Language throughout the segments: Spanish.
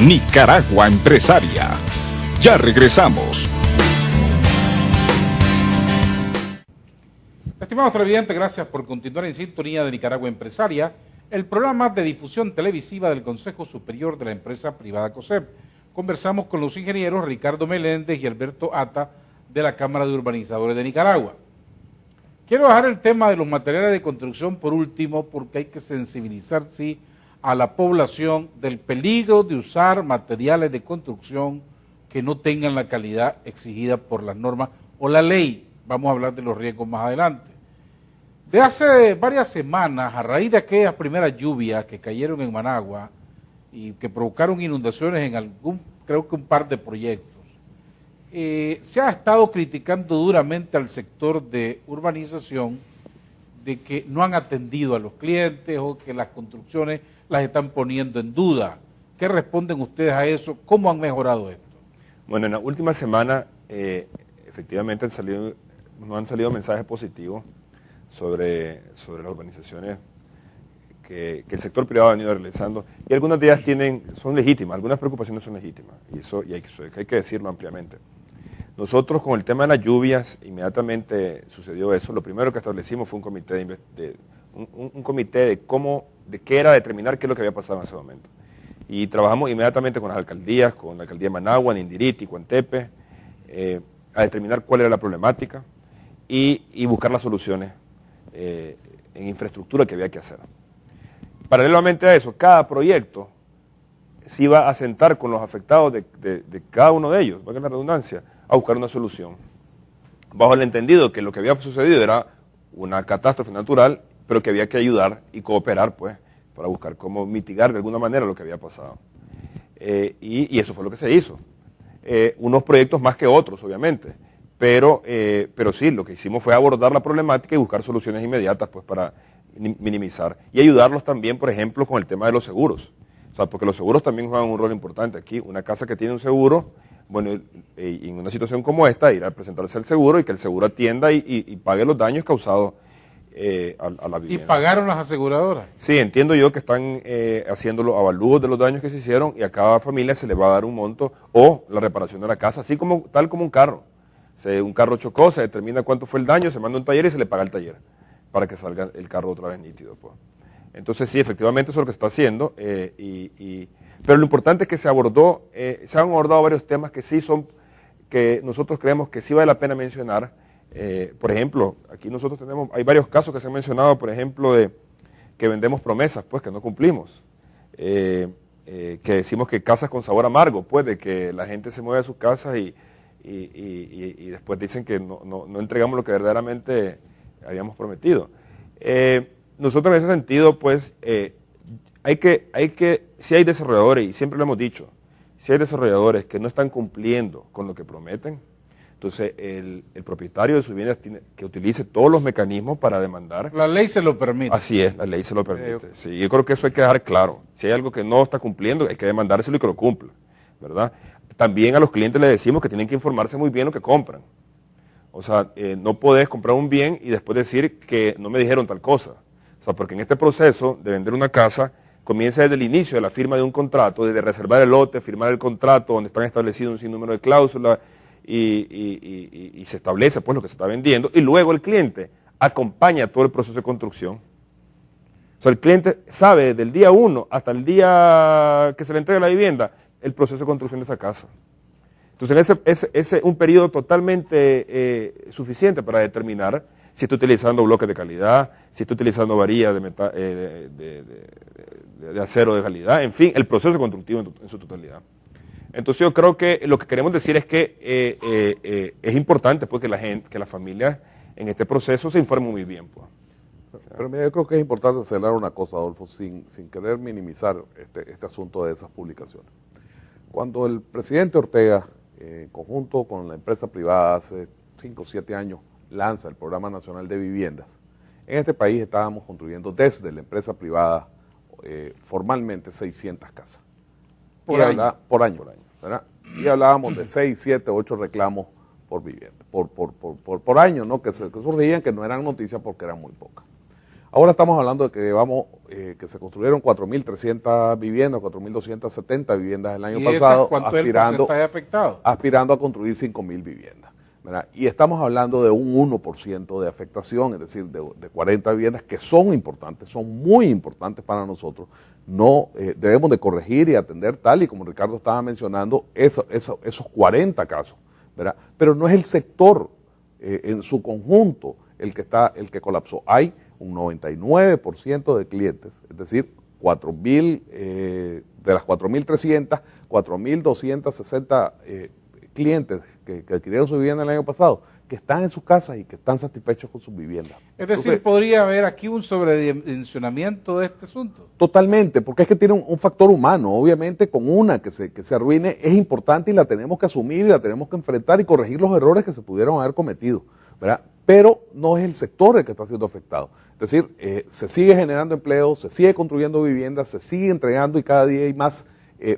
Nicaragua Empresaria. Ya regresamos. Estimados televidentes, gracias por continuar en sintonía de Nicaragua Empresaria, el programa de difusión televisiva del Consejo Superior de la Empresa Privada COSEP. Conversamos con los ingenieros Ricardo Meléndez y Alberto Ata de la Cámara de Urbanizadores de Nicaragua. Quiero dejar el tema de los materiales de construcción por último, porque hay que sensibilizar, sí, a la población del peligro de usar materiales de construcción que no tengan la calidad exigida por las normas o la ley. Vamos a hablar de los riesgos más adelante. De hace varias semanas, a raíz de aquellas primeras lluvias que cayeron en Managua y que provocaron inundaciones en creo que un par de proyectos, se ha estado criticando duramente al sector de urbanización de que no han atendido a los clientes o que las construcciones las están poniendo en duda. ¿Qué responden ustedes a eso? ¿Cómo han mejorado esto? Bueno, en la última semana efectivamente nos han salido mensajes positivos sobre las urbanizaciones que el sector privado ha venido realizando, y algunas de ellas son legítimas, algunas preocupaciones son legítimas, y hay que decirlo ampliamente. Nosotros con el tema de las lluvias, inmediatamente sucedió eso. Lo primero que establecimos fue un comité de qué era determinar qué es lo que había pasado en ese momento. Y trabajamos inmediatamente con las alcaldías, con la alcaldía de Managua, Nindiriti, Cuantepe, a determinar cuál era la problemática y buscar las soluciones en infraestructura que había que hacer. Paralelamente a eso, cada proyecto se iba a sentar con los afectados de cada uno de ellos, valga la redundancia, a buscar una solución, bajo el entendido que lo que había sucedido era una catástrofe natural, pero que había que ayudar y cooperar, pues, para buscar cómo mitigar de alguna manera lo que había pasado. Y eso fue lo que se hizo. Unos proyectos más que otros, obviamente, pero sí, lo que hicimos fue abordar la problemática y buscar soluciones inmediatas, pues, para minimizar. Y ayudarlos también, por ejemplo, con el tema de los seguros. O sea, porque los seguros también juegan un rol importante aquí. Una casa que tiene un seguro, bueno, y en una situación como esta, ir a presentarse al seguro y que el seguro atienda y pague los daños causados a la vivienda. ¿Y pagaron las aseguradoras? Sí, entiendo yo que están haciendo los avalúos de los daños que se hicieron y a cada familia se le va a dar un monto o la reparación de la casa, así como tal como un carro. Un carro chocó, se determina cuánto fue el daño, se manda a un taller y se le paga al taller para que salga el carro otra vez nítido, pues. Entonces sí, efectivamente eso es lo que se está haciendo, pero lo importante es que se han abordado varios temas que nosotros creemos que sí vale la pena mencionar. Por ejemplo, aquí nosotros hay varios casos que se han mencionado, por ejemplo, de que vendemos promesas, pues, que no cumplimos. Que decimos que casas con sabor amargo, pues, de que la gente se mueve a sus casas y después dicen que no entregamos lo que verdaderamente habíamos prometido. Nosotros en ese sentido, pues, si hay desarrolladores, y siempre lo hemos dicho, si hay desarrolladores que no están cumpliendo con lo que prometen, entonces el propietario de su vivienda tiene que utilice todos los mecanismos para demandar. La ley se lo permite. Así es, la ley se lo permite. Sí, yo creo que eso hay que dejar claro. Si hay algo que no está cumpliendo, hay que demandárselo y que lo cumpla, ¿verdad? También a los clientes les decimos que tienen que informarse muy bien lo que compran. O sea, no podés comprar un bien y después decir que no me dijeron tal cosa. O sea, porque en este proceso de vender una casa comienza desde el inicio de la firma de un contrato, desde reservar el lote, firmar el contrato, donde están establecidos un sinnúmero de cláusulas y se establece, pues, lo que se está vendiendo, y luego el cliente acompaña todo el proceso de construcción. O sea, el cliente sabe desde el día 1 hasta el día que se le entrega la vivienda el proceso de construcción de esa casa. Entonces, ese es un periodo totalmente suficiente para determinar si está utilizando bloques de calidad, si está utilizando varillas de acero de calidad, en fin, el proceso constructivo en su totalidad. Entonces yo creo que lo que queremos decir es que es importante, pues, que las familias en este proceso se informen muy bien, pues. Pero mira, yo creo que es importante señalar una cosa, Adolfo, sin querer minimizar este asunto de esas publicaciones. Cuando el presidente Ortega, en conjunto con la empresa privada, hace 5 o 7 años, lanza el Programa Nacional de Viviendas, en este país estábamos construyendo desde la empresa privada formalmente 600 casas. Por año, ¿verdad? Y hablábamos de 6, 7, 8 reclamos por vivienda, por año, ¿no? Que surgían, que no eran noticias porque eran muy pocas. Ahora estamos hablando de que se construyeron 4.300 viviendas, 4.270 viviendas el año pasado, ¿cuánto es el porcentaje afectado? Aspirando a construir 5.000 viviendas, ¿verdad? Y estamos hablando de un 1% de afectación, es decir, de 40 viviendas que son importantes, son muy importantes para nosotros. No debemos de corregir y atender, tal y como Ricardo estaba mencionando, esos 40 casos, ¿verdad? Pero no es el sector en su conjunto el que colapsó. Hay un 99% de clientes, es decir, 4.000, de las 4.300, 4.260 clientes que adquirieron su vivienda el año pasado, que están en sus casas y que están satisfechos con sus viviendas. Es decir, entonces, ¿podría haber aquí un sobredimensionamiento de este asunto? Totalmente, porque es que tiene un factor humano. Obviamente, con una que se arruine es importante y la tenemos que asumir y la tenemos que enfrentar y corregir los errores que se pudieron haber cometido, ¿verdad? Pero no es el sector el que está siendo afectado. Es decir, se sigue generando empleo, se sigue construyendo viviendas, se sigue entregando y cada día hay más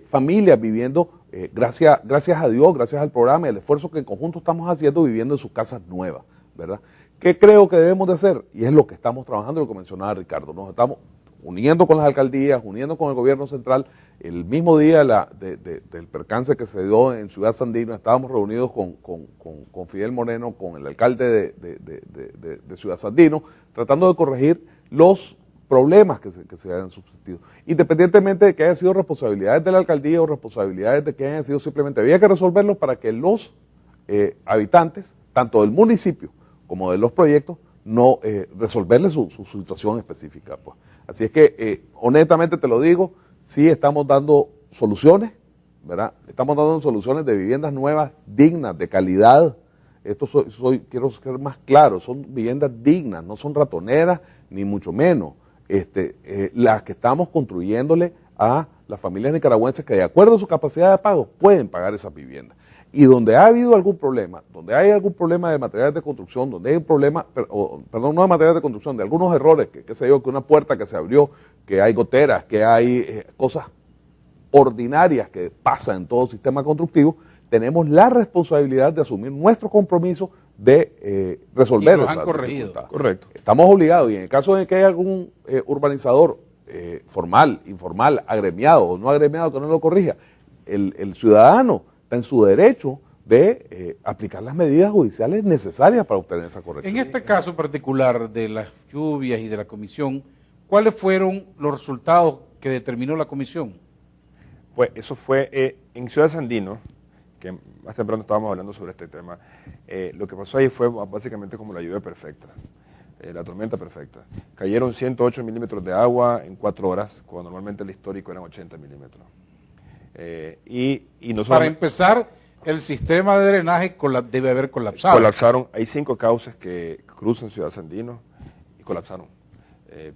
familias viviendo, gracias a Dios, gracias al programa y al esfuerzo que en conjunto estamos haciendo, viviendo en sus casas nuevas, ¿verdad? ¿Qué creo que debemos de hacer? Y es lo que estamos trabajando, lo que mencionaba Ricardo. Nos estamos uniendo con las alcaldías, uniendo con el gobierno central. El mismo día del percance que se dio en Ciudad Sandino, estábamos reunidos con Fidel Moreno, con el alcalde de Ciudad Sandino, tratando de corregir los problemas que se hayan subsistido. Independientemente de que hayan sido responsabilidades de la alcaldía o responsabilidades de que hayan sido simplemente, había que resolverlos para que los habitantes, tanto del municipio como de los proyectos, no resolverles su situación específica, pues. Así es que, honestamente te lo digo, sí estamos dando soluciones, ¿verdad? Estamos dando soluciones de viviendas nuevas, dignas, de calidad. Esto quiero ser más claro, son viviendas dignas, no son ratoneras, ni mucho menos. Las que estamos construyéndole a las familias nicaragüenses que de acuerdo a su capacidad de pago pueden pagar esas viviendas. Y donde ha habido algún problema, donde hay algún problema de materiales de construcción, donde hay un problema, perdón, no de materiales de construcción, de algunos errores, que se dio, que una puerta que se abrió, que hay goteras, que hay cosas ordinarias que pasan en todo sistema constructivo, tenemos la responsabilidad de asumir nuestro compromiso de resolver esas dificultades. Correcto. Estamos obligados, y en el caso de que haya algún urbanizador formal, informal, agremiado o no agremiado que no lo corrija, el ciudadano está en su derecho de aplicar las medidas judiciales necesarias para obtener esa corrección. En este caso particular de las lluvias y de la comisión, ¿cuáles fueron los resultados que determinó la comisión? Pues eso fue en Ciudad Sandino, que más temprano estábamos hablando sobre este tema. Lo que pasó ahí fue básicamente como la lluvia perfecta, la tormenta perfecta. Cayeron 108 milímetros de agua en 4 horas, cuando normalmente el histórico eran 80 milímetros. Y no solo para empezar, el sistema de drenaje debe haber colapsado. Colapsaron, hay 5 cauces que cruzan Ciudad Sandino y colapsaron.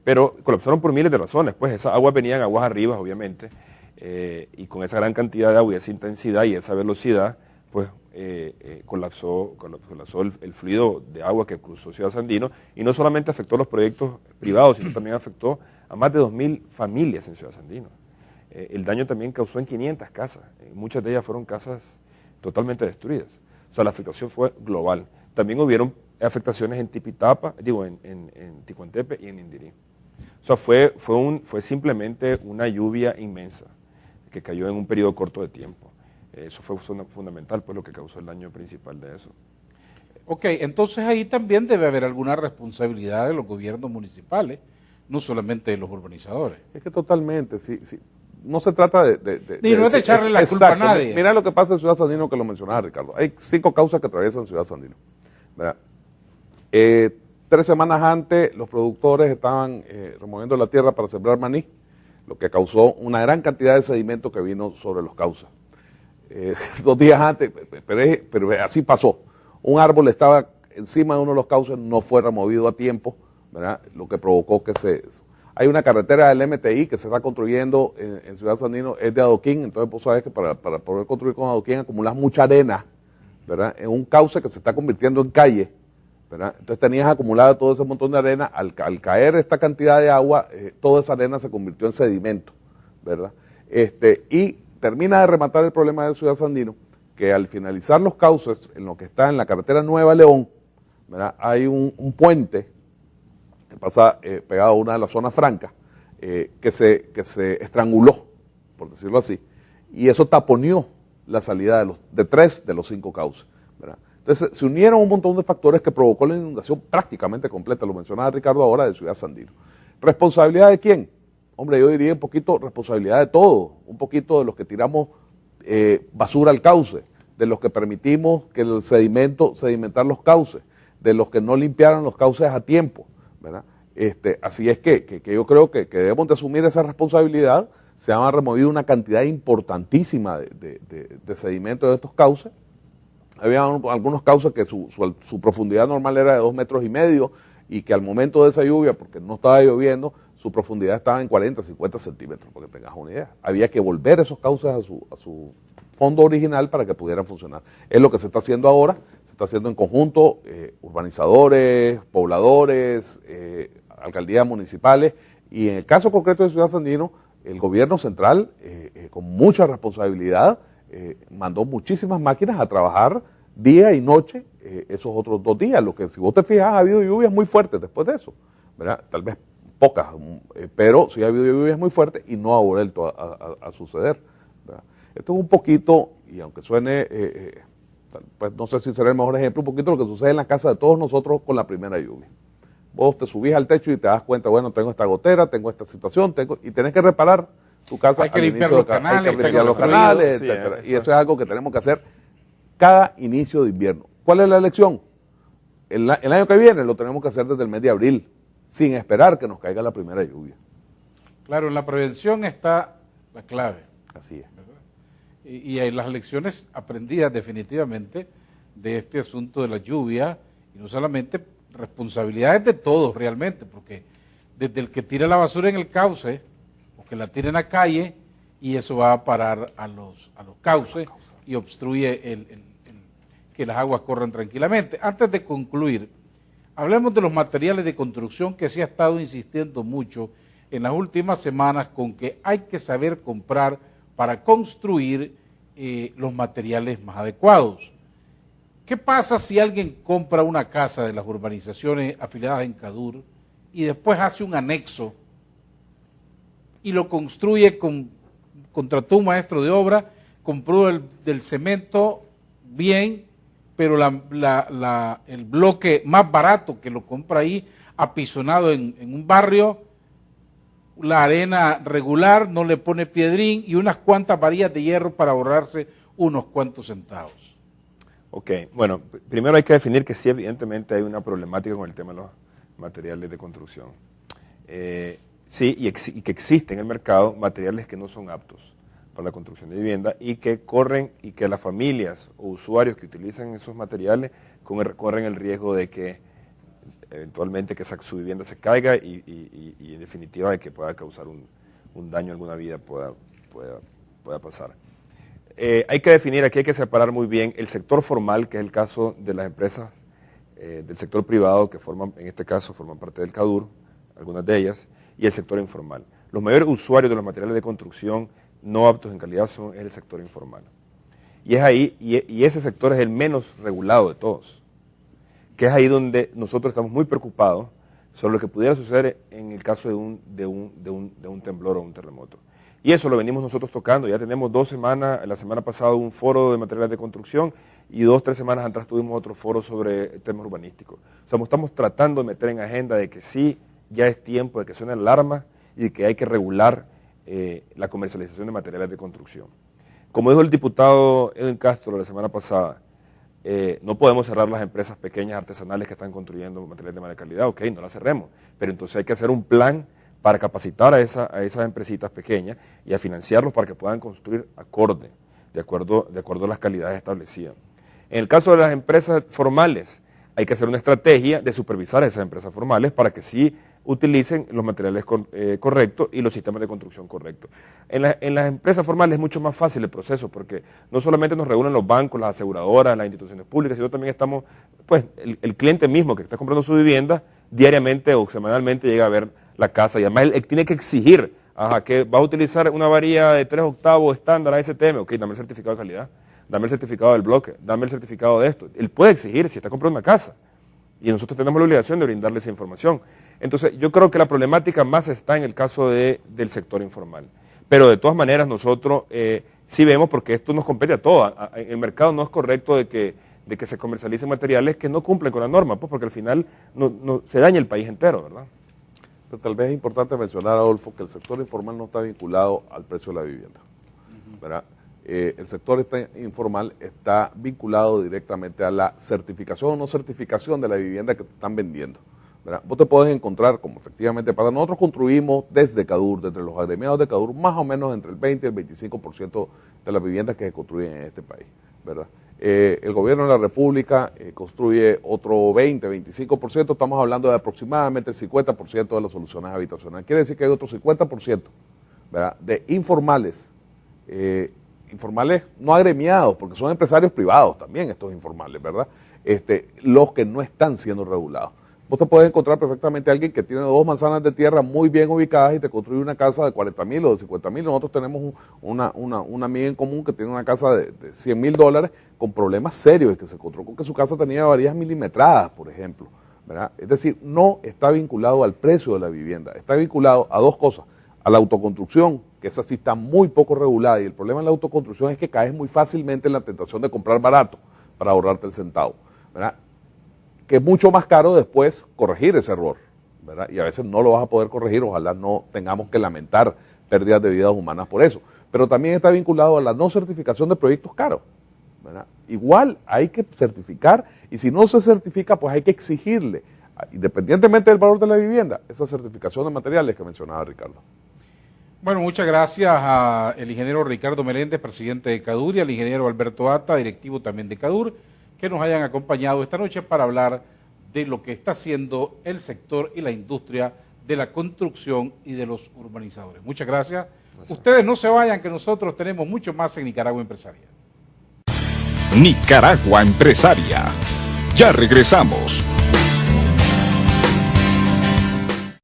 Pero colapsaron por miles de razones, pues esas aguas venían aguas arriba, obviamente, y con esa gran cantidad de agua y esa intensidad y esa velocidad, pues colapsó el fluido de agua que cruzó Ciudad Sandino, y no solamente afectó a los proyectos privados, sino también afectó a más de 2.000 familias en Ciudad Sandino. El daño también causó en 500 casas, muchas de ellas fueron casas totalmente destruidas. O sea, la afectación fue global. También hubieron afectaciones en Tipitapa, en Ticuantepe y en Indirí. O sea, fue simplemente una lluvia inmensa que cayó en un periodo corto de tiempo. Eso fue fundamental, pues, lo que causó el daño principal de eso. Ok, entonces ahí también debe haber alguna responsabilidad de los gobiernos municipales, no solamente de los urbanizadores. Es que totalmente, sí. No se trata Ni no es de echarle la culpa a nadie. Mira lo que pasa en Ciudad Sandino, que lo mencionaba Ricardo. Hay 5 causas que atraviesan Ciudad Sandino, ¿verdad? 3 semanas antes, los productores estaban removiendo la tierra para sembrar maní, lo que causó una gran cantidad de sedimento que vino sobre los cauces. 2 días antes, pero así pasó. Un árbol estaba encima de uno de los cauces, no fue removido a tiempo, ¿verdad? Lo que provocó que hay una carretera del MTI que se está construyendo en Ciudad Sandino, es de adoquín, entonces vos sabés que para poder construir con adoquín acumulas mucha arena, ¿verdad? En un cauce que se está convirtiendo en calle, ¿verdad? Entonces tenías acumulado todo ese montón de arena, al caer esta cantidad de agua, toda esa arena se convirtió en sedimento, ¿verdad? Y termina de rematar el problema de Ciudad Sandino, que al finalizar los cauces, en lo que está en la carretera Nueva León, ¿verdad? Hay un puente que pasa pegado a una de las zonas francas, que se estranguló, por decirlo así, y eso taponeó la salida de 3 de los 5 cauces, ¿verdad? Entonces se unieron un montón de factores que provocó la inundación prácticamente completa, lo mencionaba Ricardo ahora, de Ciudad Sandino. ¿Responsabilidad de quién? Hombre, yo diría un poquito responsabilidad de todos, un poquito de los que tiramos basura al cauce, de los que permitimos que el sedimentar los cauces, de los que no limpiaron los cauces a tiempo, ¿verdad? Así es que yo creo que debemos de asumir esa responsabilidad. Se han removido una cantidad importantísima de sedimentos de estos cauces. Había algunos cauces que su profundidad normal era de 2,5 metros y que al momento de esa lluvia, porque no estaba lloviendo, su profundidad estaba en 40, 50 centímetros, para que tengas una idea. Había que volver esos cauces a su fondo original para que pudieran funcionar. Es lo que se está haciendo ahora, se está haciendo en conjunto, urbanizadores, pobladores, alcaldías municipales, y en el caso concreto de Ciudad Sandino, el gobierno central, con mucha responsabilidad, mandó muchísimas máquinas a trabajar día y noche esos otros 2 días. Lo que, si vos te fijas, ha habido lluvias muy fuertes después de eso, ¿verdad? Tal vez pocas, pero sí ha habido lluvias muy fuertes y no ha vuelto a suceder, ¿verdad? Esto es un poquito, y aunque suene, pues no sé si será el mejor ejemplo, un poquito lo que sucede en la casa de todos nosotros con la primera lluvia. Vos te subís al techo y te das cuenta, bueno, tengo esta gotera, tengo esta situación, y tenés que reparar tu casa. Hay que limpiar los canales, hay que limpiar los canales, etcétera. Y eso es algo que tenemos que hacer cada inicio de invierno. ¿Cuál es la lección? El año que viene lo tenemos que hacer desde el mes de abril, sin esperar que nos caiga la primera lluvia. Claro, en la prevención está la clave. Así es. Y hay las lecciones aprendidas definitivamente de este asunto de la lluvia, y no solamente responsabilidades de todos realmente, porque desde el que tira la basura en el cauce, o que la tira en la calle, y eso va a parar a los cauces y obstruye que las aguas corran tranquilamente. Antes de concluir, hablemos de los materiales de construcción, que se ha estado insistiendo mucho en las últimas semanas con que hay que saber comprar para construir los materiales más adecuados. ¿Qué pasa si alguien compra una casa de las urbanizaciones afiliadas en CADUR y después hace un anexo y lo construye contrató un maestro de obra, compró del cemento bien, pero el bloque más barato que lo compra ahí, apisonado en un barrio, la arena regular, no le pone piedrín y unas cuantas varillas de hierro para ahorrarse unos cuantos centavos? Ok, bueno, primero hay que definir que sí, evidentemente hay una problemática con el tema de los materiales de construcción. Sí, y que existen en el mercado materiales que no son aptos para la construcción de vivienda y que corren, y que las familias o usuarios que utilizan esos materiales corren el riesgo de que eventualmente que su vivienda se caiga y en definitiva de que pueda causar un daño a alguna vida pueda pasar. Hay que definir, aquí hay que separar muy bien el sector formal, que es el caso de las empresas del sector privado que en este caso forman parte del CADUR, algunas de ellas, y el sector informal. Los mayores usuarios de los materiales de construcción no aptos en calidad es el sector informal. Y es ahí, y ese sector es el menos regulado de todos, que es ahí donde nosotros estamos muy preocupados sobre lo que pudiera suceder en el caso de un temblor o un terremoto. Y eso lo venimos nosotros tocando. Ya tenemos 2 semanas, la semana pasada un foro de materiales de construcción y 2 o 3 semanas atrás tuvimos otro foro sobre temas urbanísticos. O sea, estamos tratando de meter en agenda de que sí, ya es tiempo de que suene la alarma y de que hay que regular la comercialización de materiales de construcción. Como dijo el diputado Edwin Castro la semana pasada, no podemos cerrar las empresas pequeñas artesanales que están construyendo materiales de mala calidad. Ok, no las cerremos, pero entonces hay que hacer un plan para capacitar a esas empresitas pequeñas y a financiarlos para que puedan construir de acuerdo a las calidades establecidas. En el caso de las empresas formales, hay que hacer una estrategia de supervisar a esas empresas formales para que sí utilicen los materiales correctos y los sistemas de construcción correctos. En las empresas formales es mucho más fácil el proceso porque no solamente nos reúnen los bancos, las aseguradoras, las instituciones públicas, sino también estamos, pues el cliente mismo que está comprando su vivienda diariamente o semanalmente llega a ver la casa y además él tiene que exigir que va a utilizar una varilla de 3/8 estándar ASTM, ok, dame el certificado de calidad, dame el certificado del bloque, dame el certificado de esto. Él puede exigir si está comprando una casa y nosotros tenemos la obligación de brindarle esa información. Entonces, yo creo que la problemática más está en el caso del sector informal. Pero de todas maneras nosotros sí vemos, porque esto nos compete a todos. En el mercado no es correcto de que se comercialicen materiales que no cumplen con la norma, pues porque al final se daña el país entero, ¿verdad? Pero tal vez es importante mencionar, Adolfo, que el sector informal no está vinculado al precio de la vivienda, ¿verdad? El sector informal está vinculado directamente a la certificación o no certificación de la vivienda que te están vendiendo, ¿verdad? Vos te podés encontrar, como efectivamente pasa, nosotros construimos desde CADUR, desde los agremiados de CADUR, más o menos entre el 20 y el 25% de las viviendas que se construyen en este país, ¿verdad? El gobierno de la República construye otro 20-25%, estamos hablando de aproximadamente el 50% de las soluciones habitacionales. Quiere decir que hay otro 50%, ¿verdad?, de informales, informales no agremiados, porque son empresarios privados también estos informales, ¿verdad?, los que no están siendo regulados. Vos te puedes encontrar perfectamente a alguien que tiene 2 manzanas de tierra muy bien ubicadas y te construye una casa de 40,000 o de 50,000. Nosotros tenemos una amiga en común que tiene una casa de $100,000 con problemas serios, que se encontró con que su casa tenía varillas milimetradas, por ejemplo, ¿verdad? Es decir, no está vinculado al precio de la vivienda, está vinculado a 2 cosas: a la autoconstrucción, que esa sí está muy poco regulada, y el problema en la autoconstrucción es que caes muy fácilmente en la tentación de comprar barato para ahorrarte el centavo, ¿verdad?, que es mucho más caro después corregir ese error, ¿verdad? Y a veces no lo vas a poder corregir, ojalá no tengamos que lamentar pérdidas de vidas humanas por eso. Pero también está vinculado a la no certificación de proyectos caros, ¿verdad? Igual hay que certificar, y si no se certifica, pues hay que exigirle, independientemente del valor de la vivienda, esa certificación de materiales que mencionaba Ricardo. Bueno, muchas gracias al ingeniero Ricardo Meléndez, presidente de CADUR, y al ingeniero Alberto Ata, directivo también de CADUR, que nos hayan acompañado esta noche para hablar de lo que está haciendo el sector y la industria de la construcción y de los urbanizadores. Muchas gracias. Ustedes no se vayan, que nosotros tenemos mucho más en Nicaragua Empresaria. Nicaragua Empresaria. Ya regresamos.